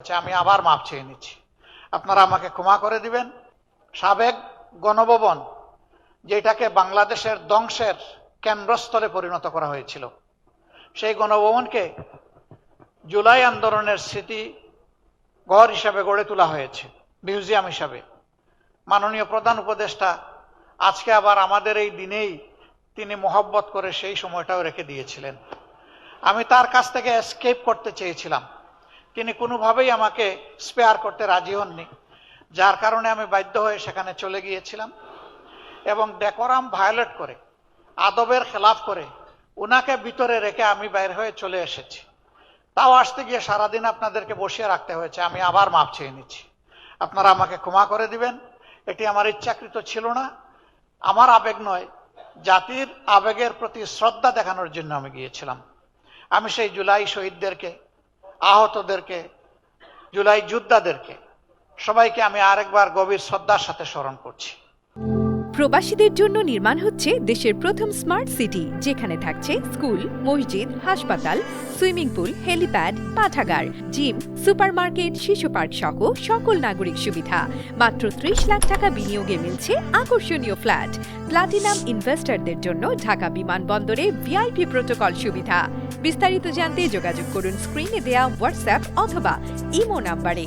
আমি আবার মাপ চেয়ে নিচ্ছি, আপনারা আমাকে ক্ষমা করে দিবেন। সাবেক গণভবন, যেটাকে বাংলাদেশের ধ্বংসের কেন্দ্রস্থলে পরিণত করা হয়েছিল, সেই গণভবনকে জুলাই আন্দোলনের স্মৃতি ঘর হিসাবে গড়ে তোলা হয়েছে, মিউজিয়াম হিসাবে। মাননীয় প্রধান উপদেষ্টা আজকে আবার আমাদের এই দিনেই তিনি মহব্বত করে সেই সময়টাও রেখে দিয়েছিলেন। আমি তার কাছ থেকে এসকেপ করতে চেয়েছিলাম, তিনি কোনোভাবেই আমাকে স্পেয়ার করতে রাজি হননি, যার কারণে আমি বাধ্য হয়ে সেখানে চলে গিয়েছিলাম এবং ডেকোরাম ভায়োলেট করে, আদবের খেলাফ করে ওনাকে ভিতরে রেখে আমি বাইরে হয়ে চলে এসেছি। তাও আসতে গিয়ে সারাদিন আপনাদেরকে বসিয়ে রাখতে হয়েছে। আমি আবার মাপ চেয়ে নিচ্ছি, আপনারা আমাকে ক্ষমা করে দিবেন। এটি আমার ইচ্ছাকৃত ছিল না, আমার আবেগ নয়, জাতির আবেগের প্রতি শ্রদ্ধা দেখানোর জন্য আমি গিয়েছিলাম। আমি সেই জুলাই শহীদদেরকে, আহতদেরকে, জুলাই যোদ্ধাদেরকে সবাইকে আমি আরেকবার গভীর শ্রদ্ধার সাথে স্মরণ করছি। প্রবাসীদের জন্য নির্মাণ হচ্ছে দেশের প্রথম স্মার্ট সিটি, যেখানে থাকছে স্কুল, মসজিদ, হাসপাতাল, সুইমিং পুল, হেলিপ্যাড, পাঠাগার, জিম, সুপারমার্কেট, শিশু পার্ক সহ সকল নাগরিক সুবিধা। মাত্র ৩০ লাখ টাকা বিনিয়োগে মিলছে আকর্ষণীয় ফ্ল্যাট। প্লাটিনাম ইনভেস্টরদের জন্য ঢাকা বিমানবন্দরে ভিআইপি প্রোটোকল সুবিধা। বিস্তারিত জানতে যোগাযোগ করুন স্ক্রিনে দেয়া হোয়াটসঅ্যাপ অথবা ইমো নাম্বারে।